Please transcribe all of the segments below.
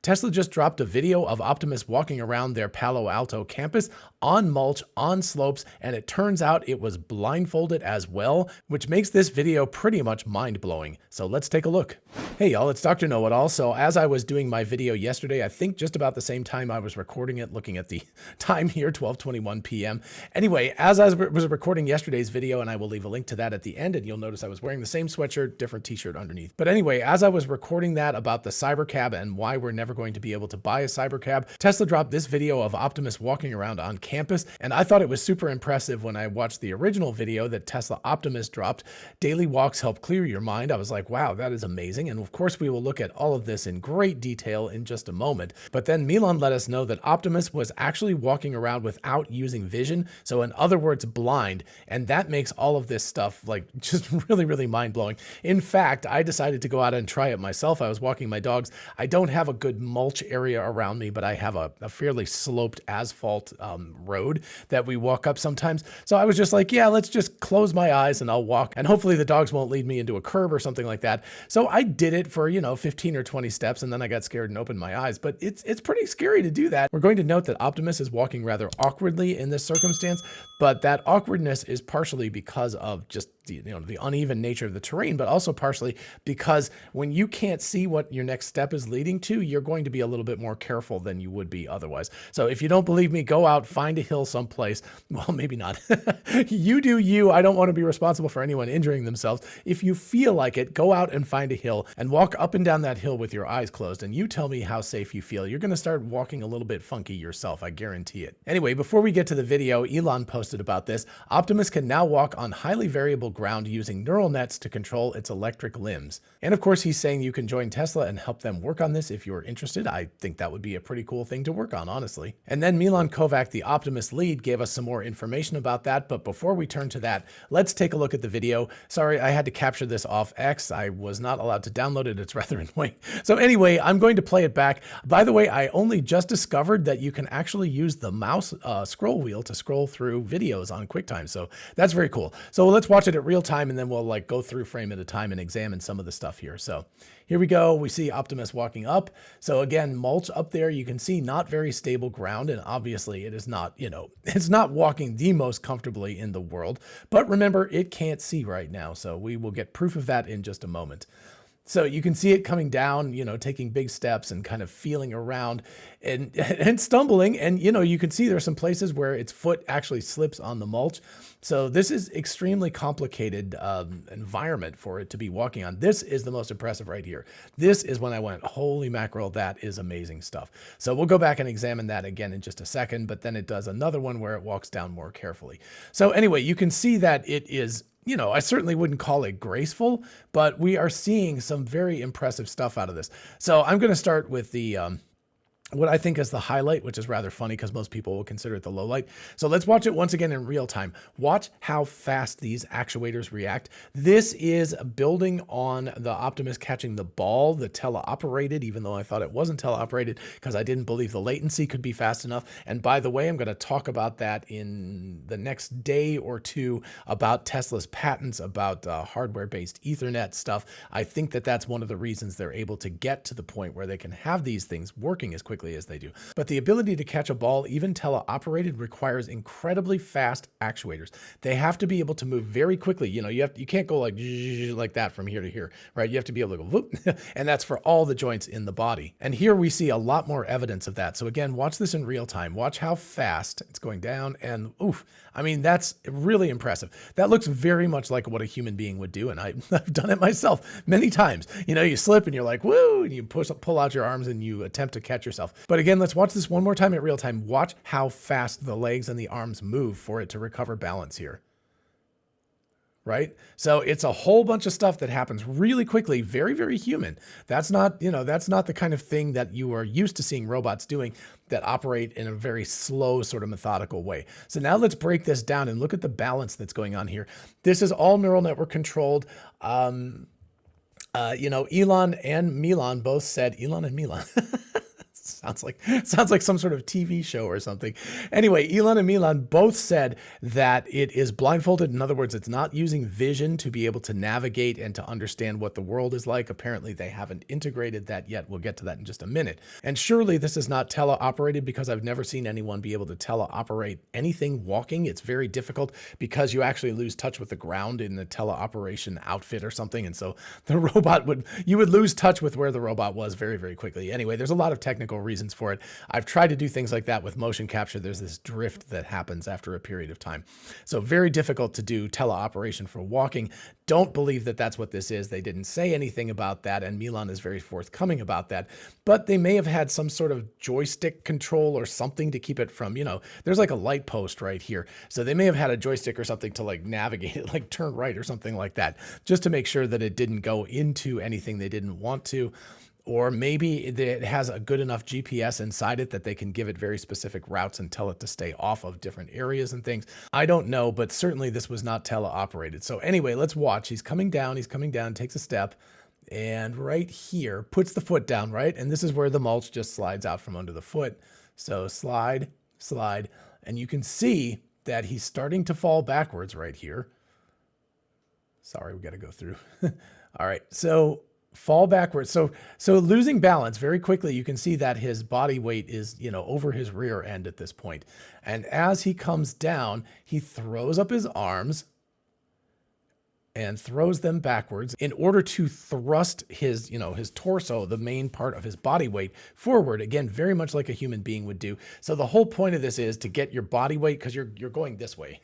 Tesla just dropped a video of Optimus walking around their Palo Alto campus on mulch, on slopes, and it turns out it was blindfolded as well, which makes this video pretty much mind-blowing. So let's take a look. Hey y'all, it's Dr. Know-It-All. So as I was doing my video yesterday, I think just about the same time I was recording it, looking at the time here, 12:21 p.m. Anyway, as I was recording yesterday's video, and I will leave a link to that at the end, and you'll notice I was wearing the same sweatshirt, different t-shirt underneath. But anyway, as I was recording that about the Cybercab and why we're never going to be able to buy a Cybercab, Tesla dropped this video of Optimus walking around on campus, and I thought it was super impressive when I watched the original video that Tesla Optimus dropped. Daily walks help clear your mind. I was like, wow, that is amazing. And of course, we will look at all of this in great detail in just a moment. But then Elon let us know that Optimus was actually walking around without using vision. So in other words, blind. And that makes all of this stuff like just really, really mind-blowing. In fact, I decided to go out and try it myself. I was walking my dogs. I don't have a good mulch area around me, but I have a fairly sloped asphalt road that we walk up sometimes. So I was just like, yeah, let's just close my eyes and I'll walk. And hopefully the dogs won't lead me into a curb or something like that. So I did it for, 15 or 20 steps, and then I got scared and opened my eyes. But it's pretty scary to do that. We're going to note that Optimus is walking rather awkwardly in this circumstance, but that awkwardness is partially because of just the uneven nature of the terrain, but also partially because when you can't see what your next step is leading to, you're going to be a little bit more careful than you would be otherwise. So if you don't believe me, go out, find a hill someplace. Well, maybe not. You do you. I don't want to be responsible for anyone injuring themselves. If you feel like it, go out and find a hill and walk up and down that hill with your eyes closed, and you tell me how safe you feel. You're going to start walking a little bit funky yourself. I guarantee it. Anyway, before we get to the video, Elon posted about this. Optimus can now walk on highly variable ground using neural nets to control its electric limbs. And of course, he's saying you can join Tesla and help them work on this if you're interested. I think that would be a pretty cool thing to work on, honestly. And then Milan Kovac, the Optimus lead, gave us some more information about that. But before we turn to that, let's take a look at the video. Sorry, I had to capture this off X. I was not allowed to download it. It's rather annoying. So anyway, I'm going to play it back. By the way, I only just discovered that you can actually use the mouse scroll wheel to scroll through videos on QuickTime. So that's very cool. So let's watch it at real time, and then we'll go through frame at a time and examine some of the stuff here. So here we go. We see Optimus walking up. So again, mulch up there, you can see not very stable ground. And obviously it is not, it's not walking the most comfortably in the world, but remember, it can't see right now. So we will get proof of that in just a moment. So you can see it coming down, taking big steps and kind of feeling around and stumbling. And, you can see there's some places where its foot actually slips on the mulch. So this is extremely complicated environment for it to be walking on. This is the most impressive right here. This is when I went, holy mackerel, that is amazing stuff. So we'll go back and examine that again in just a second, but then it does another one where it walks down more carefully. So anyway, you can see that it is, I certainly wouldn't call it graceful, but we are seeing some very impressive stuff out of this. So I'm going to start with the what I think is the highlight, which is rather funny because most people will consider it the low light. So let's watch it once again in real time. Watch how fast these actuators react. This is building on the Optimus catching the ball, the teleoperated, even though I thought it wasn't teleoperated because I didn't believe the latency could be fast enough. And by the way, I'm going to talk about that in the next day or two about Tesla's patents about hardware-based Ethernet stuff. I think that that's one of the reasons they're able to get to the point where they can have these things working as quickly as they do. But the ability to catch a ball, even teleoperated, requires incredibly fast actuators. They have to be able to move very quickly. You can't go like that from here to here, right? You have to be able to go whoop, and that's for all the joints in the body. And here we see a lot more evidence of that. So again, watch this in real time. Watch how fast it's going down, and oof, I mean, that's really impressive. That looks very much like what a human being would do, and I've done it myself many times. You slip and you're like, woo, and you pull out your arms and you attempt to catch yourself. But again, let's watch this one more time at real time. Watch how fast the legs and the arms move for it to recover balance here. Right? So it's a whole bunch of stuff that happens really quickly, very, very human. That's not, that's not the kind of thing that you are used to seeing robots doing that operate in a very slow, sort of methodical way. So now let's break this down and look at the balance that's going on here. This is all neural network controlled. Elon and Milan both said, Elon and Milan. Sounds like some sort of TV show or something. Anyway, Elon and Milan both said that it is blindfolded. In other words, it's not using vision to be able to navigate and to understand what the world is like. Apparently, they haven't integrated that yet. We'll get to that in just a minute. And surely this is not teleoperated, because I've never seen anyone be able to teleoperate anything walking. It's very difficult because you actually lose touch with the ground in the teleoperation outfit or something. And so the robot you would lose touch with where the robot was very, very quickly. Anyway, there's a lot of technical reasons for it. I've tried to do things like that with motion capture. There's this drift that happens after a period of time. So very difficult to do teleoperation for walking. Don't believe that that's what this is. They didn't say anything about that, and Milan is very forthcoming about that. But they may have had some sort of joystick control or something to keep it from, there's like a light post right here. So they may have had a joystick or something to like navigate it, like turn right or something like that, just to make sure that it didn't go into anything they didn't want to. Or maybe it has a good enough GPS inside it that they can give it very specific routes and tell it to stay off of different areas and things. I don't know, but certainly this was not teleoperated. So anyway, let's watch. He's coming down, takes a step, and right here, puts the foot down, right? And this is where the mulch just slides out from under the foot. So slide, and you can see that he's starting to fall backwards right here. Sorry, we got to go through. All right, so fall backwards. So losing balance very quickly. You can see that his body weight is, over his rear end at this point. And as he comes down, he throws up his arms and throws them backwards in order to thrust his torso, the main part of his body weight, forward. Again, very much like a human being would do. So the whole point of this is to get your body weight, because you're going this way.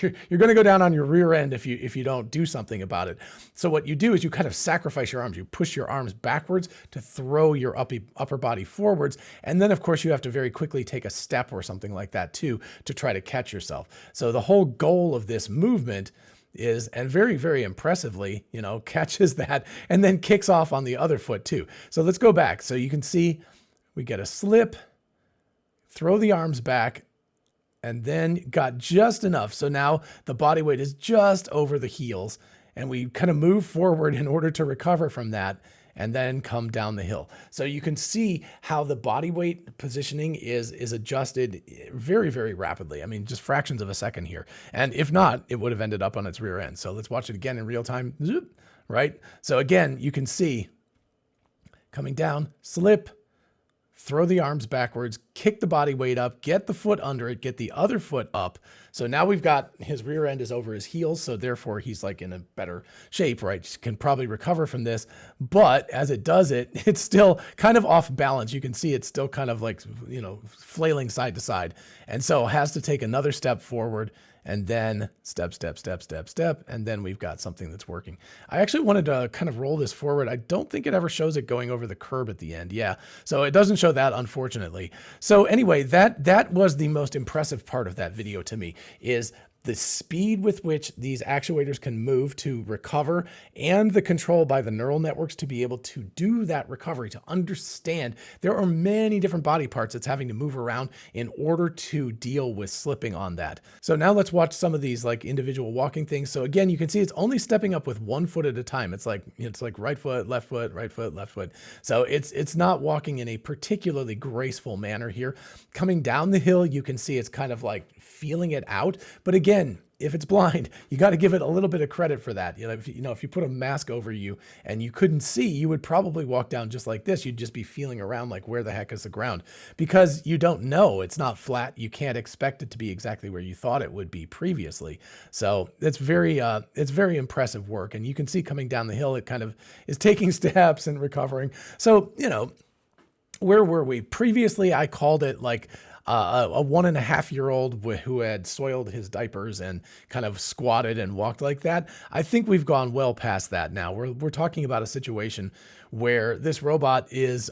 you're going to go down on your rear end if you don't do something about it. So what you do is you kind of sacrifice your arms. You push your arms backwards to throw your upper body forwards. And then, of course, you have to very quickly take a step or something like that, too, to try to catch yourself. So the whole goal of this movement is, and very, very impressively, catches that and then kicks off on the other foot too. So let's go back. So you can see we get a slip, throw the arms back, and then got just enough. So now the body weight is just over the heels, and we kind of move forward in order to recover from that, and then come down the hill. So you can see how the body weight positioning is adjusted very, very rapidly. I mean, just fractions of a second here. And if not, it would have ended up on its rear end. So let's watch it again in real time, right? So again, you can see coming down, slip, throw the arms backwards, kick the body weight up, get the foot under it, get the other foot up. So now we've got his rear end is over his heels. So therefore he's like in a better shape, right? Can probably recover from this. But as it does it, it's still kind of off balance. You can see it's still kind of like, flailing side to side. And so has to take another step forward, and then step, and then we've got something that's working. I actually wanted to kind of roll this forward. I don't think it ever shows it going over the curb at the end. Yeah, so it doesn't show that, unfortunately. So anyway, that was the most impressive part of that video to me, is the speed with which these actuators can move to recover, and the control by the neural networks to be able to do that recovery, to understand there are many different body parts it's having to move around in order to deal with slipping on that. So now let's watch some of these like individual walking things. So again, you can see it's only stepping up with one foot at a time. It's like right foot, left foot, right foot, left foot. So it's not walking in a particularly graceful manner here. Coming down the hill, you can see it's kind of like feeling it out. But again, if it's blind, you got to give it a little bit of credit for that. If you put a mask over you and you couldn't see, you would probably walk down just like this. You'd just be feeling around like, where the heck is the ground? Because you don't know. It's not flat. You can't expect it to be exactly where you thought it would be previously. So it's very impressive work. And you can see coming down the hill, it kind of is taking steps and recovering. So, where were we? Previously, I called it like a 1.5-year-old who had soiled his diapers and kind of squatted and walked like that. I think we've gone well past that now. We're talking about a situation where this robot is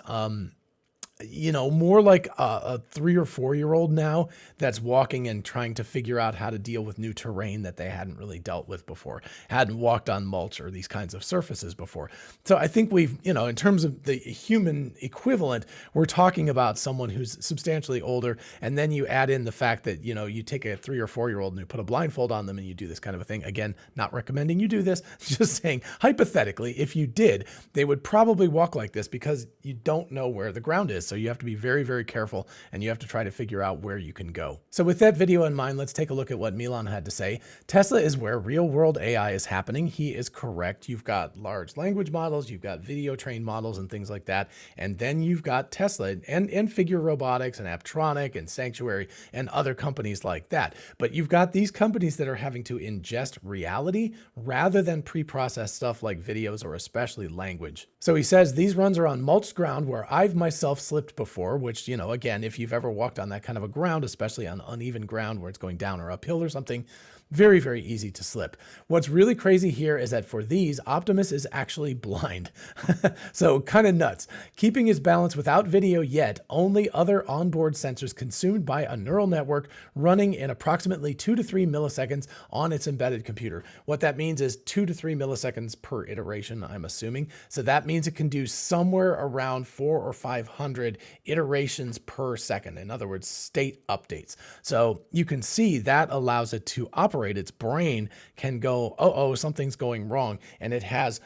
more like a 3 or 4-year-old now that's walking and trying to figure out how to deal with new terrain that they hadn't really dealt with before, hadn't walked on mulch or these kinds of surfaces before. So I think we've, in terms of the human equivalent, we're talking about someone who's substantially older. And then you add in the fact that, you take a 3 or 4-year-old and you put a blindfold on them and you do this kind of a thing. Again, not recommending you do this, just saying hypothetically, if you did, they would probably walk like this because you don't know where the ground is. So you have to be very, very careful, and you have to try to figure out where you can go. So with that video in mind, let's take a look at what Elon had to say. Tesla is where real world AI is happening. He is correct. You've got large language models, you've got video trained models and things like that. And then you've got Tesla and Figure Robotics and Apptronic and Sanctuary and other companies like that. But you've got these companies that are having to ingest reality rather than pre-process stuff like videos or especially language. So he says these runs are on mulched ground where I've myself slipped before, which, again, if you've ever walked on that kind of a ground, especially on uneven ground where it's going down or uphill or something, very, very easy to slip. What's really crazy here is that for these, Optimus is actually blind. So kind of nuts. Keeping his balance without video yet, only other onboard sensors consumed by a neural network running in approximately 2 to 3 milliseconds on its embedded computer. What that means is 2 to 3 milliseconds per iteration, I'm assuming. So that means it can do somewhere around 400 or 500 iterations per second. In other words, state updates. So you can see that allows it to operate. Its brain can go, oh, something's going wrong. And it has,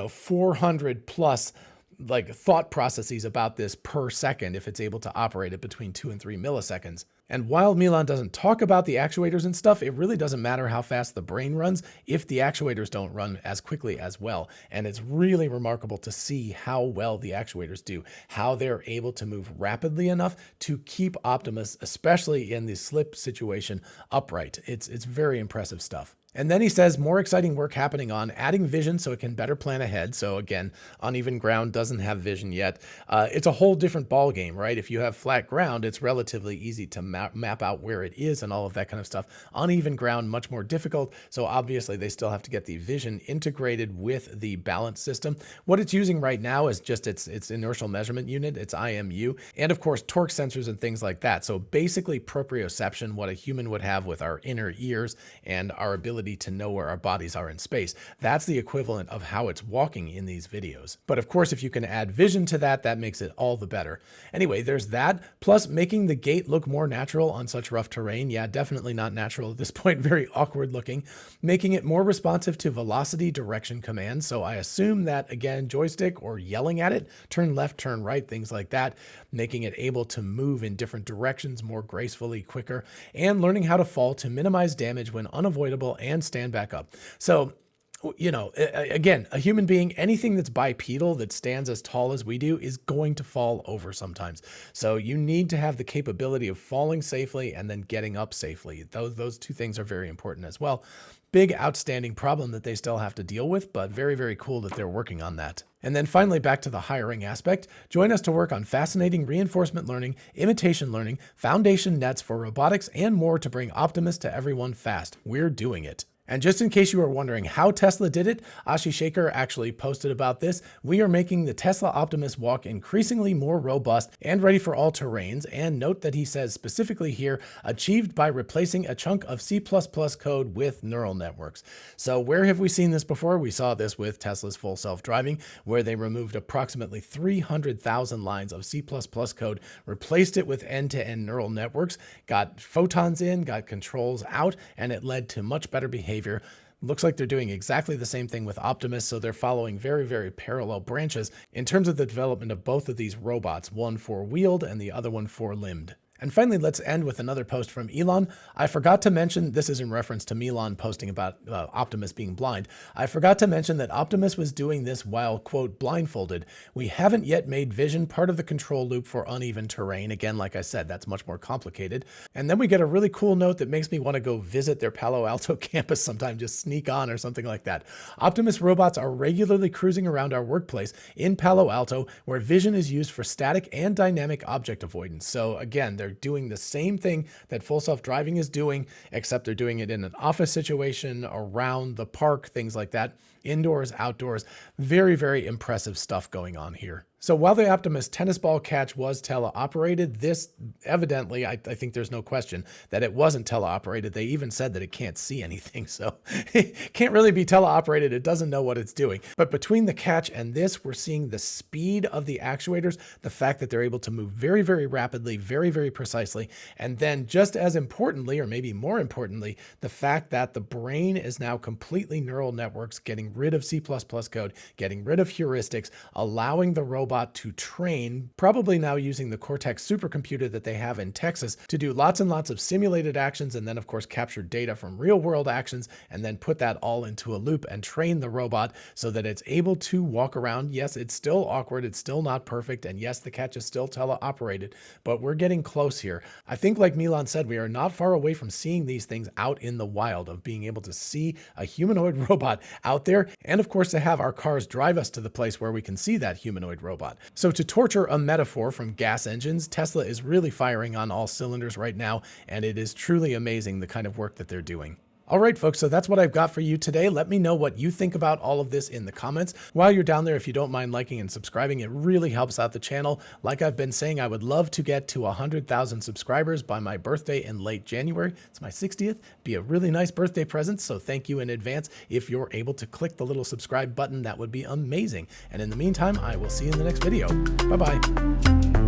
400 plus like thought processes about this per second if it's able to operate at between 2 and 3 milliseconds. And while Elon doesn't talk about the actuators and stuff, it really doesn't matter how fast the brain runs if the actuators don't run as quickly as well. And it's really remarkable to see how well the actuators do, how they're able to move rapidly enough to keep Optimus, especially in the slip situation, upright. It's very impressive stuff. And then he says more exciting work happening on adding vision so it can better plan ahead. So again, uneven ground doesn't have vision yet. It's a whole different ball game, right? If you have flat ground, it's relatively easy to map out where it is and all of that kind of stuff. Uneven ground, much more difficult. So obviously they still have to get the vision integrated with the balance system. What it's using right now is just its inertial measurement unit, its IMU, and of course torque sensors and things like that. So basically proprioception, what a human would have with our inner ears and our ability to know where our bodies are in space. That's the equivalent of how it's walking in these videos. But of course, if you can add vision to that, that makes it all the better. Anyway, there's that, plus making the gait look more natural on such rough terrain. Yeah, definitely not natural at this point, very awkward looking. Making it more responsive to velocity direction commands. So I assume that, again, joystick or yelling at it, turn left, turn right, things like that, making it able to move in different directions more gracefully, quicker, and learning how to fall to minimize damage when unavoidable and stand back up. So, again, a human being, anything that's bipedal, that stands as tall as we do, is going to fall over sometimes. So you need to have the capability of falling safely and then getting up safely. Those two things are very important as well. Big outstanding problem that they still have to deal with, but very, very cool that they're working on that. And then finally, back to the hiring aspect. Join us to work on fascinating reinforcement learning, imitation learning, foundation nets for robotics, and more to bring Optimus to everyone fast. We're doing it. And just in case you were wondering how Tesla did it, Ashi Shaker actually posted about this. We are making the Tesla Optimus walk increasingly more robust and ready for all terrains. And note that he says specifically here, achieved by replacing a chunk of C++ code with neural networks. So where have we seen this before? We saw this with Tesla's full self-driving, where they removed approximately 300,000 lines of C++ code, replaced it with end-to-end neural networks, got photons in, got controls out, and it led to much better behavior. Looks like they're doing exactly the same thing with Optimus, so they're following very, very parallel branches in terms of the development of both of these robots, one four-wheeled and the other one four-limbed. And finally, let's end with another post from Elon. I forgot to mention, this is in reference to Elon posting about Optimus being blind. I forgot to mention that Optimus was doing this while, quote, blindfolded. We haven't yet made vision part of the control loop for uneven terrain. Again, like I said, that's much more complicated. And then we get a really cool note that makes me want to go visit their Palo Alto campus sometime, just sneak on or something like that. Optimus robots are regularly cruising around our workplace in Palo Alto, where vision is used for static and dynamic object avoidance. So again, they're doing the same thing that full self-driving is doing, except they're doing it in an office situation, around the park, things like that, indoors, outdoors. Very, very impressive stuff going on here. So while the Optimus tennis ball catch was teleoperated, this evidently, I think there's no question that it wasn't teleoperated. They even said that it can't see anything, so it can't really be teleoperated. It doesn't know what it's doing. But between the catch and this, we're seeing the speed of the actuators, the fact that they're able to move very, very rapidly, very, very precisely, and then just as importantly, or maybe more importantly, the fact that the brain is now completely neural networks, getting rid of C++ code, getting rid of heuristics, allowing the robot robot to train, probably now using the Cortex supercomputer that they have in Texas to do lots and lots of simulated actions, and then of course capture data from real world actions, and then put that all into a loop and train the robot so that it's able to walk around. Yes, it's still awkward, it's still not perfect, and yes, the catch is still teleoperated, but we're getting close here. I think, like Milan said, we are not far away from seeing these things out in the wild, of being able to see a humanoid robot out there, and of course to have our cars drive us to the place where we can see that humanoid robot. So to torture a metaphor from gas engines, Tesla is really firing on all cylinders right now, and it is truly amazing the kind of work that they're doing. All right, folks, so that's what I've got for you today. Let me know what you think about all of this in the comments. While you're down there, if you don't mind liking and subscribing, it really helps out the channel. Like I've been saying, I would love to get to 100,000 subscribers by my birthday in late January. It's my 60th. Be a really nice birthday present, so thank you in advance. If you're able to click the little subscribe button, that would be amazing. And in the meantime, I will see you in the next video. Bye-bye.